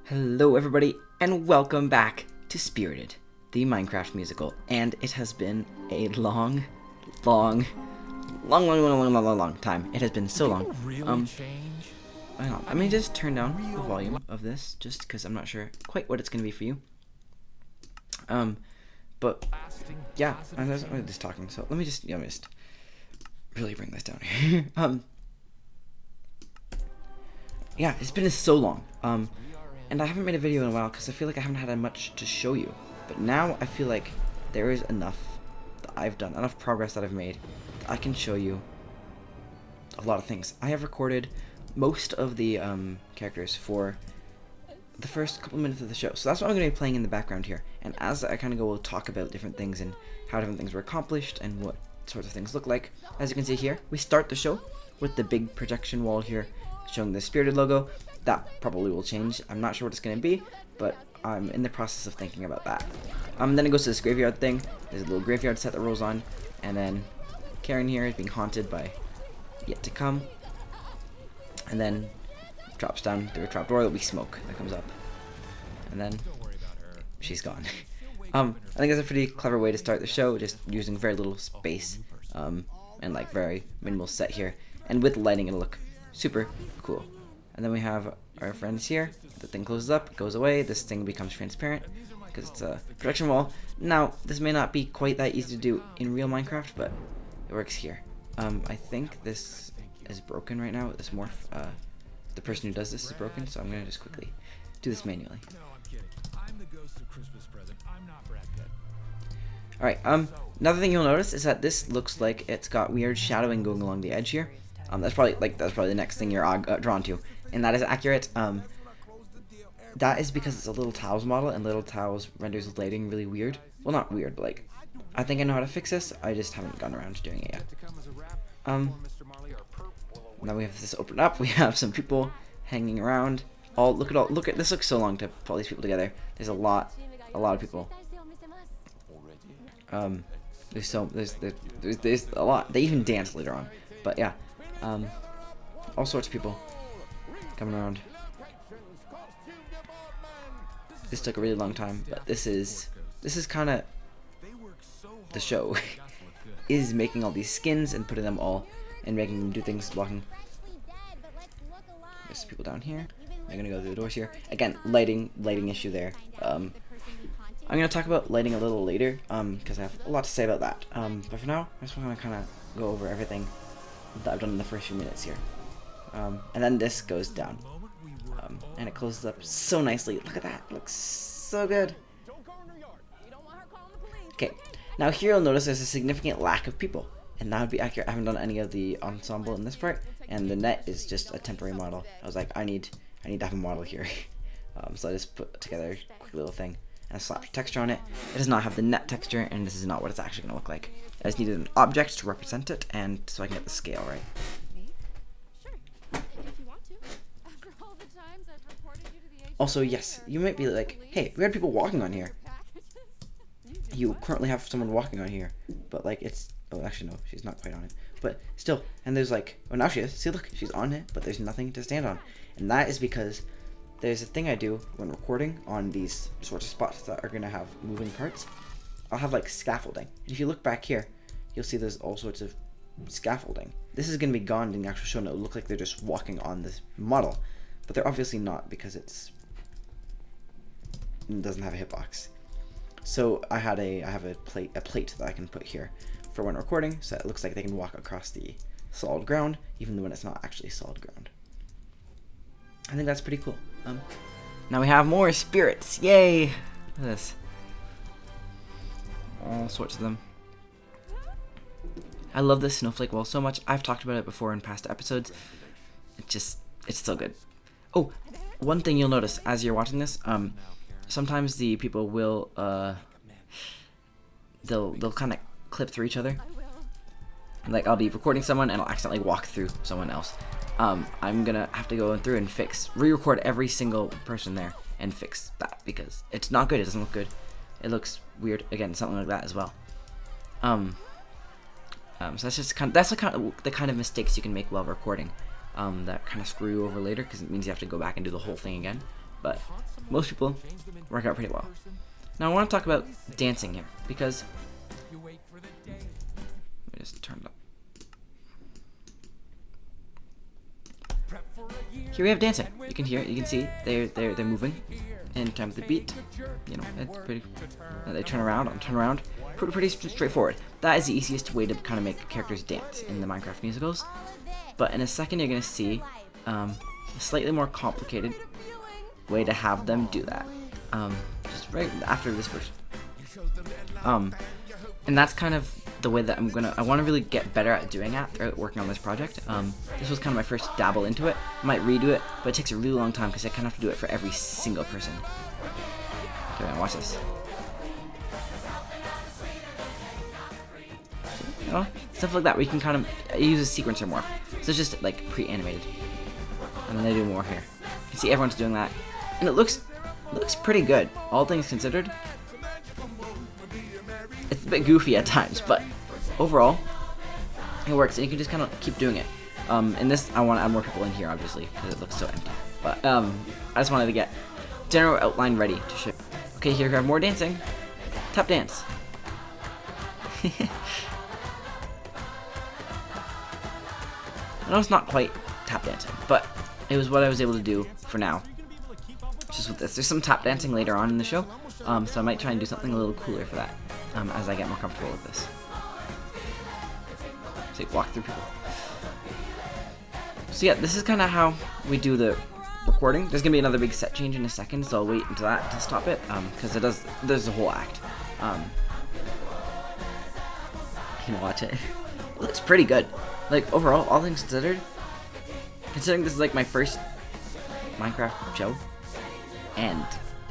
Hello everybody, and welcome back to Spirited, the Minecraft musical. And it has been a long time. It has been so long. I don't know. Let me just turn down the volume of this, just because I'm not sure quite what it's going to be for you. But yeah, I'm just talking. So let me just really bring this down here. Yeah, it's been so long. And I haven't made a video in a while because I feel like I haven't had much to show you. But now I feel like there is enough that I've done, enough progress that I've made, that I can show you a lot of things. I have recorded most of the characters for the first couple minutes of the show. So that's what I'm going to be playing in the background here. And as I kind of go, we'll talk about different things and how different things were accomplished and what sorts of things look like. As you can see here, we start the show with the big projection wall here showing the Spirited logo. That probably will change. I'm not sure what it's going to be, but I'm in the process of thinking about that. Then it goes to this graveyard thing. There's a little graveyard set that rolls on, and then Karen here is being haunted by yet to come, and then drops down through a trapdoor. There'll be smoke that comes up, and then she's gone. I think that's a pretty clever way to start the show, just using very little space, and like very minimal set here, and with lighting it'll look super cool. And then we have our friends here. The thing closes up, goes away. This thing becomes transparent because it's a projection wall. Now, this may not be quite that easy to do in real Minecraft, but it works here. I think this is broken right now. This morph, the person who does this is broken, so I'm gonna just quickly do this manually. Alright, another thing you'll notice is that this looks like it's got weird shadowing going along the edge here. That's probably the next thing you're drawn to, and that is accurate. That is because it's a Little Tiles model, and Little Tiles renders lighting really weird. Well, not weird, but like, I think I know how to fix this. I just haven't gotten around to doing it yet. Now we have this opened up. We have some people hanging around. Look at this. Looks so long to put all these people together. There's a lot of people. There's a lot. They even dance later on, but yeah. All sorts of people coming around. This took a really long time, but this is kind of the show. Is making all these skins and putting them all and making them do things, blocking. There's people down here. I'm gonna go through the doors here. Again, lighting issue there. I'm gonna talk about lighting a little later, because I have a lot to say about that. But for now, I just want to kind of go over everything that I've done in the first few minutes here. And then this goes down. And it closes up so nicely. Look at that. It looks so good. Okay. Now here you'll notice there's a significant lack of people. And that would be accurate. I haven't done any of the ensemble in this part. And the net is just a temporary model. I was like, I need to have a model here. So I just put together a quick little thing and slapped texture on it. It does not have the net texture, and this is not what it's actually going to look like. I just needed an object to represent it, and so I can get the scale right. Also, yes, you might be like, hey, we had people walking on here. You currently have someone walking on here, but like it's, oh, actually no, she's not quite on it, but still, and there's like, oh, now she is. See, look, she's on it, but there's nothing to stand on, and that is because there's a thing I do when recording on these sorts of spots that are gonna have moving parts. I'll have like scaffolding. And if you look back here, you'll see there's all sorts of scaffolding. This is gonna be gone in the actual show, and it'll look like they're just walking on this model, but they're obviously not because it doesn't have a hitbox. So I have a plate that I can put here for when recording, so it looks like they can walk across the solid ground, even when it's not actually solid ground. I think that's pretty cool. Now we have more spirits. Yay! Look at this. All sorts of them. I love this snowflake wall so much. I've talked about it before in past episodes. It's so good. Oh, one thing you'll notice as you're watching this, sometimes the people will, they'll kind of clip through each other. Like, I'll be recording someone and I'll accidentally walk through someone else. I'm gonna have to go through and re-record every single person there and fix that because it's not good. It doesn't look good. It looks weird. Again, something like that as well. So that's just the kind of mistakes you can make while recording. That kind of screw you over later because it means you have to go back and do the whole thing again. but most people work out pretty well. Now I want to talk about dancing here, because let me just turn it up. Here we have dancing. You can hear it. You can see they're moving in time with the beat. You know, it's pretty. They turn around. Pretty straightforward. That is the easiest way to kind of make characters dance in the Minecraft musicals. But in a second, you're gonna see a slightly more complicated way to have them do that. Just right after this verse. And that's kind of the way that I want to really get better at doing that throughout working on this project. This was kind of my first dabble into it. I might redo it, but it takes a really long time because I kind of have to do it for every single person. Okay, watch this. You know, stuff like that, we can kind of use a sequencer morph. So it's just like pre-animated. And then they do more here. You can see everyone's doing that. And it looks pretty good, all things considered. It's a bit goofy at times, but overall, it works, and you can just kind of keep doing it. In this, I want to add more people in here, obviously, because it looks so empty. But I just wanted to get general outline ready to show. Okay, here we have more dancing. Tap dance. I know it's not quite tap dancing, but it was what I was able to do for now. Just with this. There's some tap dancing later on in the show, so I might try and do something a little cooler for that as I get more comfortable with this. So walk through people. So yeah, this is kind of how we do the recording. There's gonna be another big set change in a second, so I'll wait until that to stop it, because there's a whole act. You can watch it. It looks pretty good. Like overall, all things considered, considering this is like my first Minecraft show, and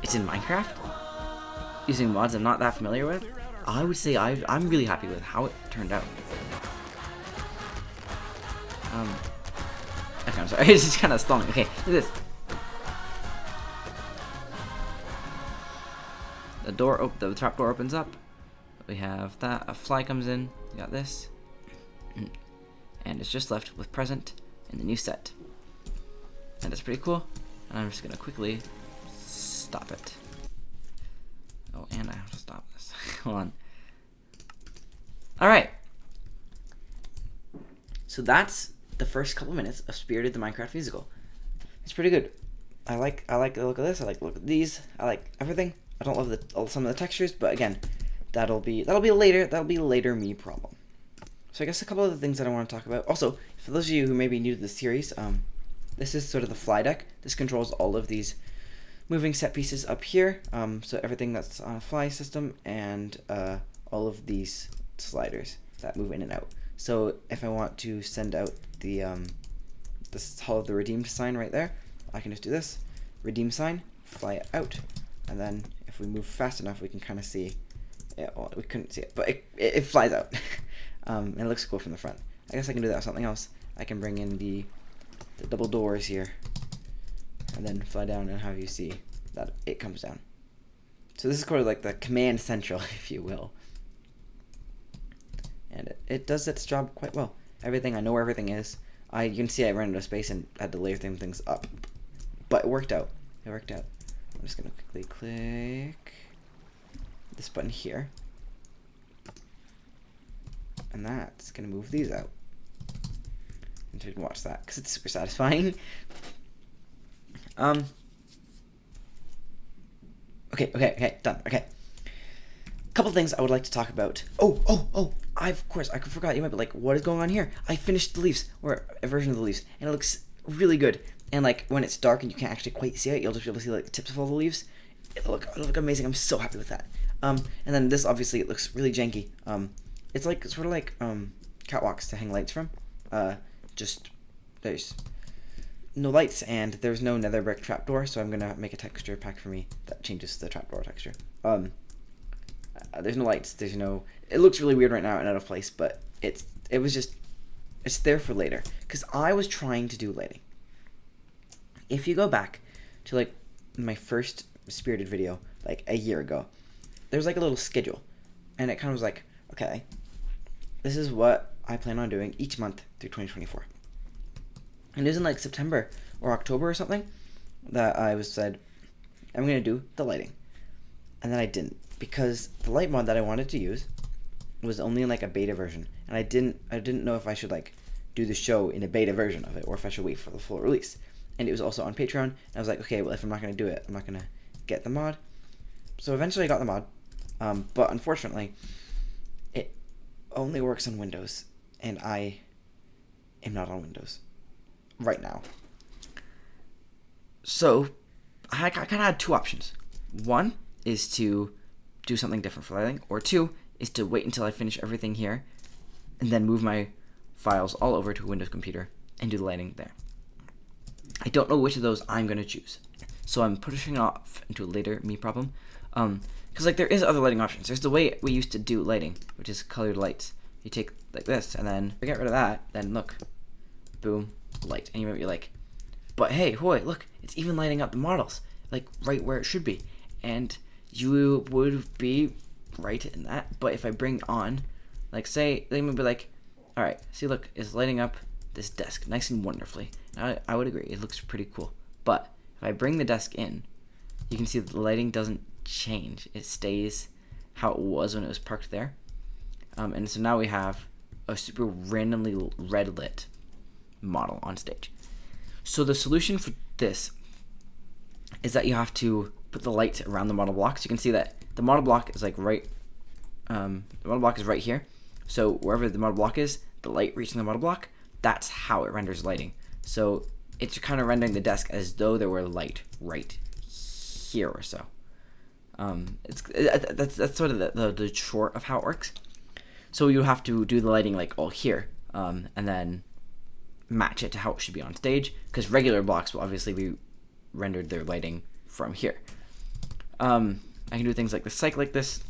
it's in Minecraft, using mods I'm not that familiar with, I would say I'm really happy with how it turned out. Okay, I'm sorry, it's just kind of stalling. Okay, look at this. The trap door opens up. We have that. A fly comes in. We got this, and it's just left with present in the new set. And it's pretty cool. And I'm just gonna quickly stop it. Oh, and I have to stop this. Hold on. Alright. So that's the first couple minutes of Spirited the Minecraft Musical. It's pretty good. I like the look of this. I like the look of these. I like everything. I don't love some of the textures, but again, that'll be later me problem. So I guess a couple of the things that I want to talk about. Also, for those of you who may be new to the series, this is sort of the fly deck. This controls all of these moving set pieces up here. So everything that's on a fly system, and all of these sliders that move in and out. So if I want to send out the the redeemed sign right there, I can just do this, redeem sign, fly it out, and then if we move fast enough, we can kind of see it. Well, we couldn't see it, but it flies out. And it looks cool from the front. I guess I can do that with something else. I can bring in the double doors here, and then fly down and have you see that it comes down. So this is kind of like the command central, if you will. And it does its job quite well. Everything, I know where everything is. You can see I ran out of space and had to layer things up. But it worked out. It worked out. I'm just going to quickly click this button here. And that's going to move these out. And so you can watch that, because it's super satisfying. Okay, done. Okay. Couple things I would like to talk about. I forgot. You might be like, what is going on here? I finished the leaves, or a version of the leaves, and it looks really good. And like when it's dark and you can't actually quite see it, you'll just be able to see like the tips of all the leaves. It'll look amazing. I'm so happy with that. And then this, obviously, it looks really janky. It's like sort of like catwalks to hang lights from. Just there's no lights and there's no nether brick trapdoor, so I'm gonna make a texture pack for me that changes the trapdoor texture. There's no lights. There's no. It looks really weird right now and out of place, but it's there for later, because I was trying to do lighting. If you go back to like my first Spirited video like a year ago, there's like a little schedule, and it kind of was like, okay, this is what I plan on doing each month through 2024. And it was in like September or October or something that I said, I'm going to do the lighting. And then I didn't, because the light mod that I wanted to use was only in like a beta version, and I didn't know if I should like do the show in a beta version of it or if I should wait for the full release. And it was also on Patreon, and I was like, okay, well, if I'm not going to do it, I'm not going to get the mod. So eventually I got the mod, but unfortunately it only works on Windows, and I am not on Windows right now. So I kind of had two options. One is to do something different for lighting, or two is to wait until I finish everything here and then move my files all over to a Windows computer and do the lighting there. I don't know which of those I'm going to choose, so I'm pushing it off into a later me problem, because like there is other lighting options. There's the way we used to do lighting, which is colored lights. You take like this, and then we get rid of that, then look, boom, light. And you might be like, but hey, hoy, look, it's even lighting up the models, like right where it should be. And you would be right in that, but if I bring on, like say, they would be like, alright, see look, it's lighting up this desk nice and wonderfully. I would agree, it looks pretty cool. But if I bring the desk in, you can see that the lighting doesn't change. It stays how it was when it was parked there. And so now we have a super randomly red lit model on stage. So the solution for this is that you have to put the lights around the model block. So you can see that the model block is like right, the model block is right here. So wherever the model block is, the light reaching the model block, that's how it renders lighting. So it's kind of rendering the desk as though there were light right here or so. That's sort of the short of how it works. So you have to do the lighting like all here, and then match it to how it should be on stage, because regular blocks will obviously be rendered their lighting from here. I can do things like the cycle like this.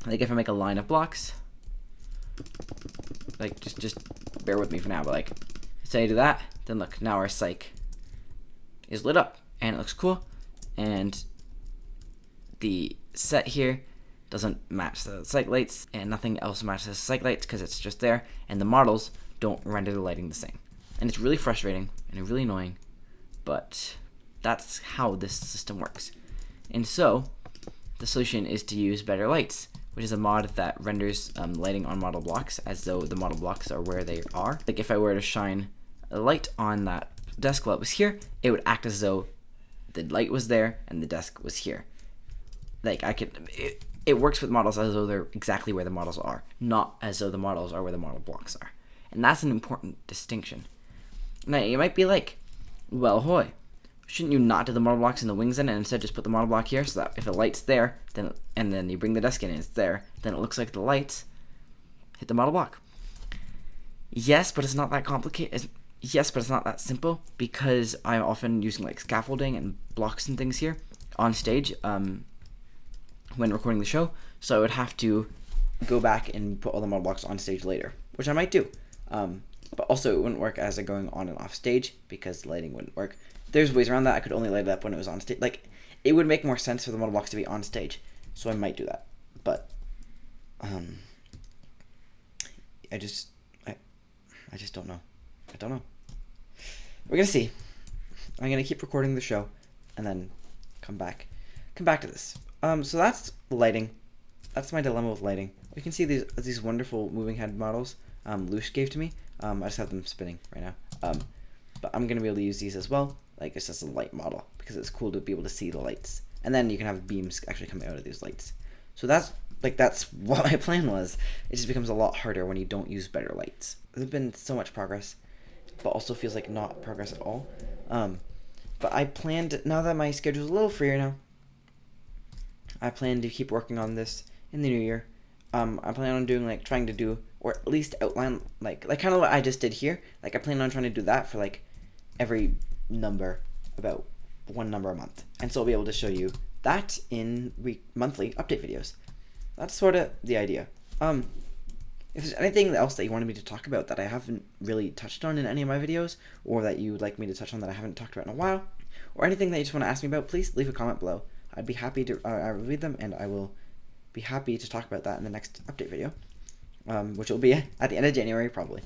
Like if I make a line of blocks, like just bear with me for now, but like say I do that, then look, now our cyc is lit up and it looks cool, and the set here doesn't match the cyc lights, and nothing else matches the cyc lights because it's just there, and the models don't render the lighting the same. And it's really frustrating and really annoying, but that's how this system works. And so the solution is to use Better Lights, which is a mod that renders lighting on model blocks as though the model blocks are where they are. Like if I were to shine a light on that desk while it was here, it would act as though the light was there and the desk was here. Like it works with models as though they're exactly where the models are, not as though the models are where the model blocks are. And that's an important distinction. Now you might be like, well, hoy, shouldn't you not do the model blocks in the wings then, and instead just put the model block here, so that if the light's there, then and then you bring the desk in and it's there, then it looks like the lights hit the model block. Yes, but it's not that complicated. Yes, but it's not that simple, because I'm often using like scaffolding and blocks and things here on stage when recording the show, so I would have to go back and put all the model blocks on stage later, which I might do. But also it wouldn't work as I'm going on and off stage, because the lighting wouldn't work. There's ways around that. I could only light it up when it was on stage. Like, it would make more sense for the model blocks to be on stage, so I might do that. But I just don't know. I don't know. We're gonna see. I'm gonna keep recording the show and then come back to this. So that's lighting. That's my dilemma with lighting. You can see these wonderful moving head models Luce gave to me. I just have them spinning right now. But I'm gonna be able to use these as well. Like it's just a light model, because it's cool to be able to see the lights, and then you can have beams actually coming out of these lights. So that's what my plan was. It just becomes a lot harder when you don't use Better Lights. There's been so much progress, but also feels like not progress at all. But I planned, now that my schedule's a little freer now, I plan to keep working on this in the new year. I plan on doing trying to do, or at least outline like kind of what I just did here. Like I plan on trying to do that for like every number, about one number a month, and so I'll be able to show you that in monthly update videos. That's sort of the idea. If there's anything else that you wanted me to talk about that I haven't really touched on in any of my videos, or that you would like me to touch on that I haven't talked about in a while, or anything that you just want to ask me about, please leave a comment below. I'd be happy to I will read them, and I will be happy to talk about that in the next update video, which will be at the end of January probably.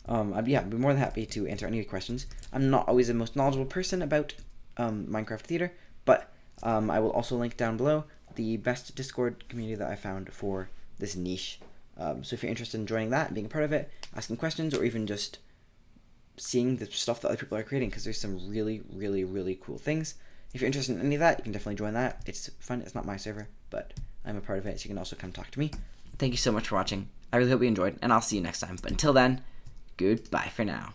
I'd be more than happy to answer any questions. I'm not always the most knowledgeable person about Minecraft Theater, but I will also link down below the best Discord community that I found for this niche. So if you're interested in joining that, being a part of it, asking questions, or even just seeing the stuff that other people are creating, because there's some really, really, really cool things. If you're interested in any of that, you can definitely join that. It's fun. It's not my server, but I'm a part of it, so you can also come talk to me. Thank you so much for watching. I really hope you enjoyed, and I'll see you next time. But until then, goodbye for now.